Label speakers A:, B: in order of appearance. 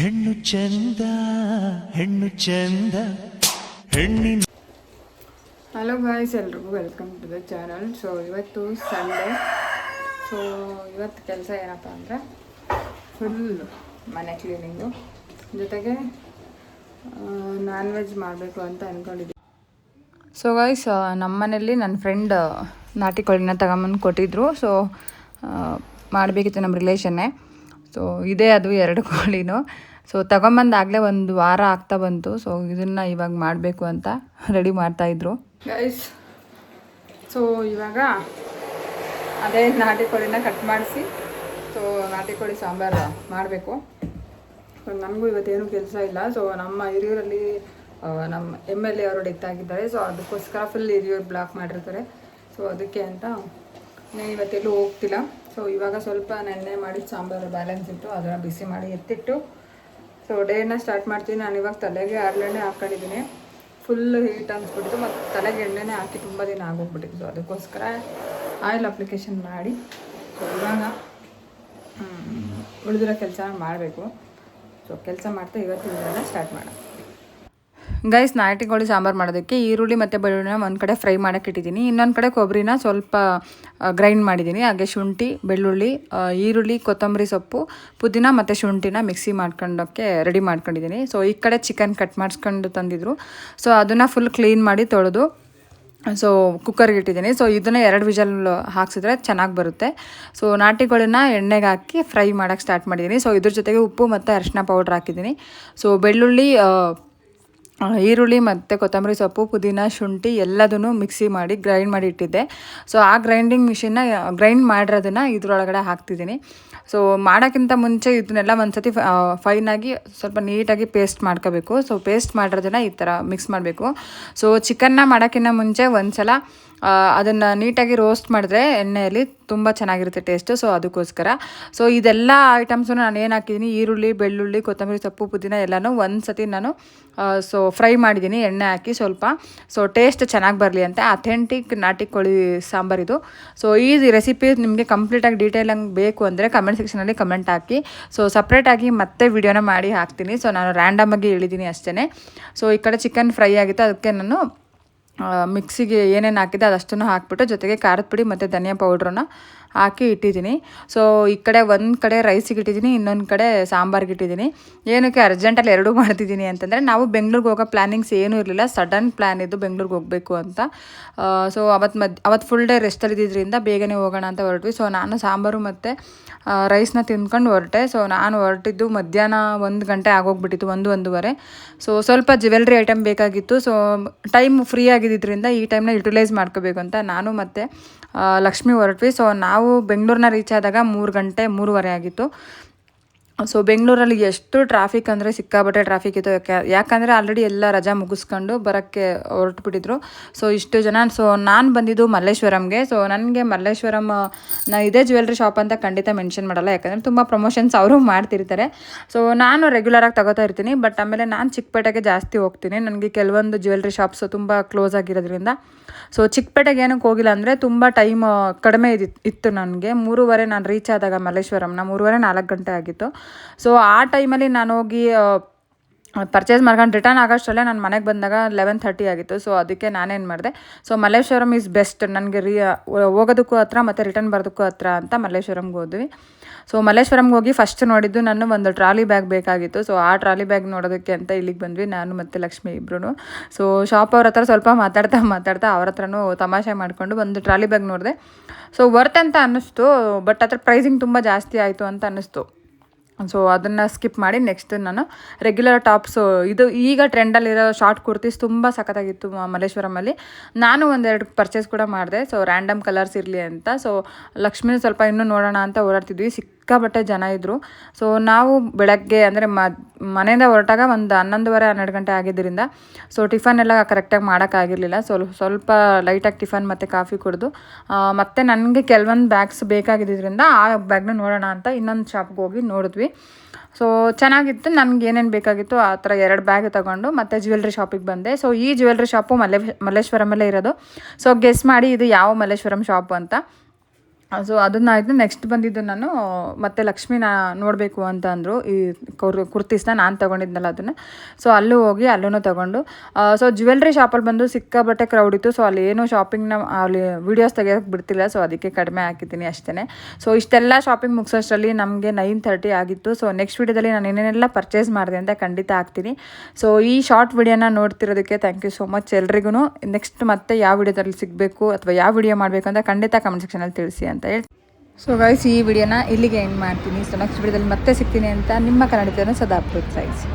A: ಹೆಣ್ಣು ಚಂದ ಹೆಣ್ಣು ಚಂದ ಹೆಣ್ಣಿನ.
B: ಹಲೋ ಗಾಯ್ಸ್, ಎಲ್ರಿಗೂ welcome to the channel. So ಇವತ್ತು ಸಂಡೇ. ಸೊ ಇವತ್ತು ಕೆಲಸ ಏನಪ್ಪ ಅಂದರೆ ಫುಲ್ಲು ಮನೆ ಕ್ಲೀನಿಂಗು, ಜೊತೆಗೆ ನಾನ್ ವೆಜ್ ಮಾಡಬೇಕು ಅಂತ ಅಂದ್ಕೊಂಡಿದ್ದೀನಿ. ಸೊ ಗಾಯ್ಸ್, ನಮ್ಮ ಮನೇಲಿ ನನ್ನ ಫ್ರೆಂಡ್ ನಾಟಿ ಕೋಳಿನ ತಗೊಂಬಂದು ಕೊಟ್ಟಿದ್ರು. ಸೊ ಮಾಡಬೇಕಿತ್ತು ನಮ್ಮ ರಿಲೇಷನ್ನೇ. ಸೊ ಇದೇ ಅದು 2 ಕೋಳಿನೂ. ಸೊ ತಗೊಂಬಂದಾಗಲೇ ಒಂದು ವಾರ ಆಗ್ತಾ ಬಂತು. ಸೊ ಇದನ್ನು ಇವಾಗ ಮಾಡಬೇಕು ಅಂತ ರೆಡಿ ಮಾಡ್ತಾಯಿದ್ರು ಗೈಸ್. ಸೊ ಇವಾಗ ಅದೇ ನಾಟಿ ಕೋಳಿನ ಕಟ್ ಮಾಡಿಸಿ ಸೊ ನಾಟಿ ಕೋಳಿ ಸಾಂಬಾರು ಮಾಡಬೇಕು. ಸೊ ನನಗೂ ಇವತ್ತೇನು ಕೆಲಸ ಇಲ್ಲ. ಸೊ ನಮ್ಮ ಹಿರಿಯೂರಲ್ಲಿ ನಮ್ಮ MLA ಅವರು ಡೆತ್ ಆಗಿದ್ದಾರೆ. ಸೊ ಅದಕ್ಕೋಸ್ಕರ ಫುಲ್ ಹಿರಿಯೂರು ಬ್ಲಾಕ್ ಮಾಡಿರ್ತಾರೆ. ಸೊ ಅದಕ್ಕೆ ಅಂತ ನಾನು ಇವತ್ತೆಲ್ಲೂ ಹೋಗ್ತಿಲ್ಲ. ಸೊ ಇವಾಗ ಸ್ವಲ್ಪ ನೆನ್ನೆ ಮಾಡಿ ಸಾಂಬಾರು ಬ್ಯಾಲೆನ್ಸ್ ಇಟ್ಟು ಅದನ್ನು ಬಿಸಿ ಮಾಡಿ ಎತ್ತಿಟ್ಟು ಸೊ ಡೇನ ಸ್ಟಾರ್ಟ್ ಮಾಡ್ತೀನಿ. ನಾನು ಇವಾಗ ತಲೆಗೆ ಹರಳೆಣ್ಣೆ ಹಾಕ್ಕೊಂಡಿದ್ದೀನಿ. ಫುಲ್ ಹೀಟ್ ಅನ್ಸ್ಬಿಟ್ಟಿತ್ತು ಮತ್ತು ತಲೆಗೆ ಎಣ್ಣೆನೇ ಹಾಕಿ ತುಂಬ ದಿನ ಆಗೋಗ್ಬಿಟ್ಟಿತ್ತು. ಸೊ ಅದಕ್ಕೋಸ್ಕರ ಆಯಿಲ್ ಅಪ್ಲಿಕೇಶನ್ ಮಾಡಿ ಸೊ ಇವಾಗ ಉಳಿದಿರೋ ಕೆಲಸ ಮಾಡಬೇಕು. ಸೊ ಕೆಲಸ ಮಾಡ್ತಾ ಇವತ್ತಿನ ಸ್ಟಾರ್ಟ್ ಮಾಡೋಣ ಗೈಸ್. ನಾಟಿ ಕೋಳಿ ಸಾಂಬಾರು ಮಾಡೋದಕ್ಕೆ ಈರುಳ್ಳಿ ಮತ್ತು ಬೆಳ್ಳುಳ್ಳಿನ ಒಂದು ಕಡೆ ಫ್ರೈ ಮಾಡೋಕ್ಕೆ ಇಟ್ಟಿದ್ದೀನಿ. ಇನ್ನೊಂದು ಕಡೆ ಕೊಬ್ಬರಿನ ಸ್ವಲ್ಪ ಗ್ರೈಂಡ್ ಮಾಡಿದ್ದೀನಿ. ಹಾಗೆ ಶುಂಠಿ, ಬೆಳ್ಳುಳ್ಳಿ, ಈರುಳ್ಳಿ, ಕೊತ್ತಂಬರಿ ಸೊಪ್ಪು, ಪುದೀನ ಮತ್ತು ಶುಂಠಿನ ಮಿಕ್ಸಿ ಮಾಡ್ಕೊಂಡೋಕ್ಕೆ ರೆಡಿ ಮಾಡ್ಕೊಂಡಿದ್ದೀನಿ. ಸೊ ಈ ಕಡೆ ಚಿಕನ್ ಕಟ್ ಮಾಡಿಸ್ಕೊಂಡು ತಂದಿದ್ರು. ಸೊ ಅದನ್ನು ಫುಲ್ ಕ್ಲೀನ್ ಮಾಡಿ ತೊಳೆದು ಸೊ ಕುಕ್ಕರ್ಗೆ ಇಟ್ಟಿದ್ದೀನಿ. ಸೊ ಇದನ್ನು 2 ವಿಷಲ್ ಹಾಕ್ಸಿದ್ರೆ ಚೆನ್ನಾಗಿ ಬರುತ್ತೆ. ಸೊ ನಾಟಿ ಕೋಳಿನ ಎಣ್ಣೆಗೆ ಹಾಕಿ ಫ್ರೈ ಮಾಡೋಕ್ಕೆ ಸ್ಟಾರ್ಟ್ ಮಾಡಿದ್ದೀನಿ. ಸೊ ಇದ್ರ ಜೊತೆಗೆ ಉಪ್ಪು ಮತ್ತು ಅರಿಶಿನ ಪೌಡ್ರ್ ಹಾಕಿದ್ದೀನಿ. ಸೊ ಬೆಳ್ಳುಳ್ಳಿ, ಈರುಳ್ಳಿ ಮತ್ತು ಕೊತ್ತಂಬರಿ ಸೊಪ್ಪು, ಪುದೀನ, ಶುಂಠಿ ಎಲ್ಲದನ್ನು ಮಿಕ್ಸಿ ಮಾಡಿ ಗ್ರೈಂಡ್ ಮಾಡಿ ಇಟ್ಟಿದ್ದೆ. ಸೊ ಆ ಗ್ರೈಂಡಿಂಗ್ ಮಿಷಿನ್ನ ಗ್ರೈಂಡ್ ಮಾಡಿರೋದನ್ನು ಇದ್ರೊಳಗಡೆ ಹಾಕ್ತಿದ್ದೀನಿ. ಸೊ ಮಾಡೋಕ್ಕಿಂತ ಮುಂಚೆ ಇದನ್ನೆಲ್ಲ ಒಂದು ಸತಿ ಫೈನಾಗಿ ಸ್ವಲ್ಪ ನೀಟಾಗಿ ಪೇಸ್ಟ್ ಮಾಡ್ಕೋಬೇಕು. ಸೊ ಪೇಸ್ಟ್ ಮಾಡಿರೋದನ್ನು ಈ ಥರ ಮಿಕ್ಸ್ ಮಾಡಬೇಕು. ಸೊ ಚಿಕನ್ನ ಮಾಡೋಕ್ಕಿಂತ ಮುಂಚೆ ಒಂದು ಸಲ ಅದನ್ನು ನೀಟಾಗಿ ರೋಸ್ಟ್ ಮಾಡಿದ್ರೆ ಎಣ್ಣೆಯಲ್ಲಿ ತುಂಬ ಚೆನ್ನಾಗಿರುತ್ತೆ ಟೇಸ್ಟು. ಸೊ ಅದಕ್ಕೋಸ್ಕರ ಸೊ ಇದೆಲ್ಲ ಐಟಮ್ಸನ್ನು ನಾನು ಏನು ಹಾಕಿದ್ದೀನಿ, ಈರುಳ್ಳಿ, ಬೆಳ್ಳುಳ್ಳಿ, ಕೊತ್ತಂಬರಿ ಸೊಪ್ಪು, ಪುದೀನ ಎಲ್ಲನೂ ಒಂದು ಸತಿ ನಾನು ಸೊ ಫ್ರೈ ಮಾಡಿದ್ದೀನಿ ಎಣ್ಣೆ ಹಾಕಿ ಸ್ವಲ್ಪ. ಸೊ ಟೇಸ್ಟ್ ಚೆನ್ನಾಗಿ ಬರಲಿ ಅಂತ ಅಥೆಂಟಿಕ್ ನಾಟಿ ಕೋಳಿ ಸಾಂಬಾರಿದು. ಸೊ ಈ ರೆಸಿಪಿ ನಿಮಗೆ ಕಂಪ್ಲೀಟಾಗಿ ಡೀಟೇಲಾಗಿ ಬೇಕು ಅಂದರೆ ಕಮೆಂಟ್ ಸೆಕ್ಷನಲ್ಲಿ ಕಮೆಂಟ್ ಹಾಕಿ. ಸೊ ಸಪ್ರೇಟಾಗಿ ಮತ್ತೆ ವಿಡಿಯೋನ ಮಾಡಿ ಹಾಕ್ತೀನಿ. ಸೊ ನಾನು ರ್ಯಾಂಡಮಾಗಿ ಹೇಳಿದ್ದೀನಿ ಅಷ್ಟೇ. ಸೊ ಈ ಕಡೆ ಚಿಕನ್ ಫ್ರೈ ಆಗಿತ್ತು, ಅದಕ್ಕೆ ನಾನು ಮಿಕ್ಸಿಗೆ ಏನೇನು ಹಾಕಿದೆ ಅದಷ್ಟನ್ನು ಹಾಕ್ಬಿಟ್ಟು ಜೊತೆಗೆ ಖಾರದ ಪುಡಿ ಮತ್ತು ಧನಿಯಾ ಪೌಡ್ರನ್ನ ಹಾಕಿ ಇಟ್ಟಿದ್ದೀನಿ. ಸೊ ಈ ಕಡೆ ಒಂದು ಕಡೆ ರೈಸಿಗೆ ಇಟ್ಟಿದ್ದೀನಿ, ಇನ್ನೊಂದು ಕಡೆ ಸಾಂಬಾರಿಗೆ ಇಟ್ಟಿದ್ದೀನಿ. ಏನಕ್ಕೆ ಅರ್ಜೆಂಟಲ್ಲಿ 2 ಮಾಡ್ತಿದ್ದೀನಿ ಅಂತಂದರೆ ನಾವು ಬೆಂಗ್ಳೂರಿಗೆ ಹೋಗೋ ಪ್ಲ್ಯಾನಿಂಗ್ಸ್ ಏನೂ ಇರಲಿಲ್ಲ. ಸಡನ್ ಪ್ಲ್ಯಾನ್ ಇದ್ದು ಬೆಂಗ್ಳೂರಿಗೆ ಹೋಗಬೇಕು ಅಂತ. ಸೊ ಅವತ್ತು ಫುಲ್ ಡೇ ರೆಸ್ಟಲ್ಲಿದ್ದರಿಂದ ಬೇಗನೆ ಹೋಗೋಣ ಅಂತ ಹೊರಟ್ವಿ. ಸೊ ನಾನು ಸಾಂಬಾರು ಮತ್ತು ರೈಸ್ನ ತಿಂದ್ಕೊಂಡು ಹೊರಟೆ. ಸೊ ನಾನು ಹೊರಟಿದ್ದು ಮಧ್ಯಾಹ್ನ 1 ಗಂಟೆ ಆಗೋಗ್ಬಿಟ್ಟಿತ್ತು, 1-1:30. ಸೊ ಸ್ವಲ್ಪ ಜ್ಯುವೆಲ್ರಿ ಐಟಮ್ ಬೇಕಾಗಿತ್ತು. ಸೊ ಟೈಮ್ ಫ್ರೀ ಆಗಿದ್ದರಿಂದ ಈ ಟೈಮ್ನ ಯುಟಿಲೈಸ್ ಮಾಡ್ಕೋಬೇಕು ಅಂತ ನಾನು ಮತ್ತು ಲಕ್ಷ್ಮಿ ಹೊರಟ್ವಿ. ಸೊ ನಾವು ಬೆಂಗಳೂರನ್ನ ರೀಚ್ ಆದಾಗ 3 ಗಂಟೆ 3:15 ಆಗಿತ್ತು. ಸೊ ಬೆಂಗಳೂರಲ್ಲಿ ಎಷ್ಟು ಟ್ರಾಫಿಕ್ ಅಂದರೆ ಸಿಕ್ಕಾಬಟ್ಟೆ ಟ್ರಾಫಿಕ್ ಇತ್ತು. ಯಾಕಂದರೆ ಆಲ್ರೆಡಿ ಎಲ್ಲ ರಜಾ ಮುಗಿಸ್ಕೊಂಡು ಬರೋಕ್ಕೆ ಹೊರಟುಬಿಟ್ಟಿದ್ರು. ಸೊ ಇಷ್ಟು ಜನ. ಸೊ ನಾನು ಬಂದಿದ್ದು ಮಲ್ಲೇಶ್ವರಂಗೆ. ಸೊ ನನಗೆ ಮಲ್ಲೇಶ್ವರಂ ಇದೇ ಜ್ಯುವೆಲ್ರಿ ಶಾಪ್ ಅಂತ ಖಂಡಿತ ಮೆನ್ಷನ್ ಮಾಡಲ್ಲ, ಯಾಕಂದರೆ ತುಂಬ ಪ್ರಮೋಷನ್ಸ್ ಅವರು ಮಾಡ್ತಿರ್ತಾರೆ. ಸೊ ನಾನು ರೆಗ್ಯುಲರಾಗಿ ತಗೋತಾ ಇರ್ತೀನಿ. ಬಟ್ ಆಮೇಲೆ ನಾನು ಚಿಕ್ಕಪೇಟೆಗೆ ಜಾಸ್ತಿ ಹೋಗ್ತೀನಿ. ನನಗೆ ಕೆಲವೊಂದು ಜ್ಯುವೆಲ್ರಿ ಶಾಪ್ಸು ತುಂಬ ಕ್ಲೋಸ್ ಆಗಿರೋದ್ರಿಂದ ಸೊ ಚಿಕ್ಕಪೇಟೆಗೆ ಏನಕ್ಕೆ ಹೋಗಿಲ್ಲ ಅಂದರೆ ತುಂಬ ಟೈಮ್ ಕಡಿಮೆ ಇತ್ತು ನನಗೆ. 3:30 ನಾನು ರೀಚ್ ಆದಾಗ ಮಲ್ಲೇಶ್ವರಂನ 3:30-4 ಗಂಟೆ ಆಗಿತ್ತು. ಸೊ ಆ ಟೈಮಲ್ಲಿ ನಾನು ಹೋಗಿ ಪರ್ಚೇಸ್ ಮಾಡ್ಕೊಂಡು ರಿಟರ್ನ್ ಆಗೋಷ್ಟರಲ್ಲೇ ನಾನು ಮನೆಗೆ ಬಂದಾಗ 11:30 ಆಗಿತ್ತು. ಸೊ ಅದಕ್ಕೆ ನಾನೇನು ಮಾಡಿದೆ, ಸೊ ಮಲ್ಲೇಶ್ವರಂ ಈಸ್ ಬೆಸ್ಟ್ ನನಗೆ ಹೋಗೋದಕ್ಕೂ ಹತ್ರ ಮತ್ತು ರಿಟರ್ನ್ ಬರೋದಕ್ಕೂ ಹತ್ರ ಅಂತ ಮಲ್ಲೇಶ್ವರಂಗೆ ಹೋದ್ವಿ. ಸೊ ಮಲ್ಲೇಶ್ವರಂಗೆ ಹೋಗಿ ಫಸ್ಟ್ ನೋಡಿದ್ದು ನಾನು ಒಂದು ಟ್ರಾಲಿ ಬ್ಯಾಗ್ ಬೇಕಾಗಿತ್ತು. ಸೊ ಆ ಟ್ರಾಲಿ ಬ್ಯಾಗ್ ನೋಡೋದಕ್ಕೆ ಅಂತ ಇಲ್ಲಿಗೆ ಬಂದ್ವಿ, ನಾನು ಮತ್ತು ಲಕ್ಷ್ಮಿ ಇಬ್ಬರು. ಸೊ ಶಾಪ್ ಅವ್ರ ಹತ್ರ ಸ್ವಲ್ಪ ಮಾತಾಡ್ತಾ ಅವ್ರ ಹತ್ರನೂ ತಮಾಷೆ ಮಾಡಿಕೊಂಡು ಒಂದು ಟ್ರಾಲಿ ಬ್ಯಾಗ್ ನೋಡಿದೆ. ಸೊ ವರ್ತ್ ಅಂತ ಅನ್ನಿಸ್ತು, ಬಟ್ ಅದ್ರ ಪ್ರೈಸಿಂಗ್ ತುಂಬ ಜಾಸ್ತಿ ಆಯಿತು ಅಂತ ಅನ್ನಿಸ್ತು. ಸೊ ಅದನ್ನು ಸ್ಕಿಪ್ ಮಾಡಿ ನೆಕ್ಸ್ಟ್ ನಾನು ರೆಗ್ಯುಲರ್ ಟಾಪ್ಸು, ಇದು ಈಗ ಟ್ರೆಂಡಲ್ಲಿರೋ ಶಾರ್ಟ್ ಕುರ್ತೀಸ್ ತುಂಬ ಸಖತ್ತಾಗಿತ್ತು ಮಲ್ಲೇಶ್ವರಮಲ್ಲಿ. ನಾನು 1-2 ಪರ್ಚೇಸ್ ಕೂಡ ಮಾಡಿದೆ. ಸೊ ರ್ಯಾಂಡಮ್ ಕಲರ್ಸ್ ಇರಲಿ ಅಂತ. ಸೊ ಲಕ್ಷ್ಮೀ ಸ್ವಲ್ಪ ಇನ್ನೂ ನೋಡೋಣ ಅಂತ ಓಡಾಡ್ತಿದ್ವಿ. ಸಿಕ್ಕಾಬಟ್ಟೆ ಜನ ಇದ್ದರು. ಸೊ ನಾವು ಬೆಳಗ್ಗೆ ಅಂದರೆ ಮನೆಯಿಂದ ಹೊರಟಾಗ ಒಂದು 11:30-12 ಗಂಟೆ ಆಗಿದ್ದರಿಂದ ಸೊ ಟಿಫನ್ ಎಲ್ಲ ಕರೆಕ್ಟಾಗಿ ಮಾಡೋಕ್ಕಾಗಿರಲಿಲ್ಲ. ಸ್ವಲ್ಪ ಲೈಟಾಗಿ ಟಿಫನ್ ಮತ್ತು ಕಾಫಿ ಕುಡಿದು ಮತ್ತು ನನಗೆ ಕೆಲವೊಂದು ಬ್ಯಾಗ್ಸ್ ಬೇಕಾಗಿದ್ದರಿಂದ ಆ ಬ್ಯಾಗ್ನ ನೋಡೋಣ ಅಂತ ಇನ್ನೊಂದು ಶಾಪ್ಗೆ ಹೋಗಿ ನೋಡಿದ್ವಿ. ಸೊ ಚೆನ್ನಾಗಿತ್ತು. ನನಗೆ ಏನೇನು ಬೇಕಾಗಿತ್ತು ಆ ಥರ 2 ಬ್ಯಾಗ್ ತೊಗೊಂಡು ಮತ್ತು ಜ್ಯುವೆಲ್ರಿ ಶಾಪಿಗೆ ಬಂದೆ. ಸೊ ಈ ಜ್ಯುವೆಲ್ರಿ ಶಾಪು ಮಲ್ಲೇಶ್ವರಮಲ್ಲೇ ಇರೋದು. ಸೊ ಗೆಸ್ ಮಾಡಿ ಇದು ಯಾವ ಮಲ್ಲೇಶ್ವರಂ ಶಾಪು ಅಂತ. ಸೊ ಅದನ್ನ ಆಯಿತು. ನೆಕ್ಸ್ಟ್ ಬಂದಿದ್ದು ನಾನು ಮತ್ತೆ ಲಕ್ಷ್ಮಿನ ನೋಡಬೇಕು ಅಂತ ಅಂದರು. ಈ ಕುರ್ತೀಸ್ನ ನಾನು ತೊಗೊಂಡಿದ್ನಲ್ಲ ಅದನ್ನು. ಸೊ ಅಲ್ಲೂ ಹೋಗಿ ಅಲ್ಲೂ ತೊಗೊಂಡು ಸೊ ಜ್ಯುವೆಲ್ರಿ ಶಾಪಲ್ಲಿ ಬಂದು ಸಿಕ್ಕಾಬಟ್ಟೆ ಕ್ರೌಡ್ ಇತ್ತು. ಸೊ ಅಲ್ಲಿ ಏನೂ ಶಾಪಿಂಗ್ನ ಅಲ್ಲಿ ವೀಡಿಯೋಸ್ ತೆಗಿಯೋಕ್ಕೆ ಬಿಡ್ತಿಲ್ಲ. ಸೊ ಅದಕ್ಕೆ ಕಡಿಮೆ ಹಾಕಿದ್ದೀನಿ ಅಷ್ಟೇ. ಸೊ ಇಷ್ಟೆಲ್ಲ ಶಾಪಿಂಗ್ ಮುಗಿಸೋಷ್ಟರಲ್ಲಿ ನಮಗೆ 9:30 ಆಗಿತ್ತು. ಸೊ ನೆಕ್ಸ್ಟ್ ವೀಡಿಯೋದಲ್ಲಿ ನಾನು ಏನೇನೆಲ್ಲ ಪರ್ಚೇಸ್ ಮಾಡಿದೆ ಅಂತ ಖಂಡಿತ ಹಾಕ್ತೀನಿ. ಸೊ ಈ ಶಾರ್ಟ್ ವಿಡಿಯೋನ ನೋಡ್ತಿರೋದಕ್ಕೆ ಥ್ಯಾಂಕ್ ಯು ಸೋ ಮಚ್ ಎಲ್ರಿಗೂ. ನೆಕ್ಸ್ಟ್ ಮತ್ತೆ ಯಾವ ವಿಡಿಯೋದಲ್ಲಿ ಸಿಗಬೇಕು ಅಥವಾ ಯಾವ ವಿಡಿಯೋ ಮಾಡಬೇಕು ಅಂತ ಖಂಡಿತ ಕಮೆಂಟ್ ಸೆಕ್ಷನಲ್ಲಿ ತಿಳಿಸಿ ಅಂತ ಹೇಳಿ. ಸೊ ಗೈಸ್, ಈ ವಿಡಿಯೋನ ಇಲ್ಲಿಗೆ ಎಂಡ್ ಮಾಡ್ತೀನಿ. ಸೊ ನೆಕ್ಸ್ಟ್ ವಿಡಿಯೋದಲ್ಲಿ ಮತ್ತೆ ಸಿಗ್ತೀನಿ ಅಂತ ನಿಮ್ಮ ಕನ್ನಡಿಗರನ್ನು ಸದಾ ಪ್ರೋತ್ಸಾಹಿಸಿ.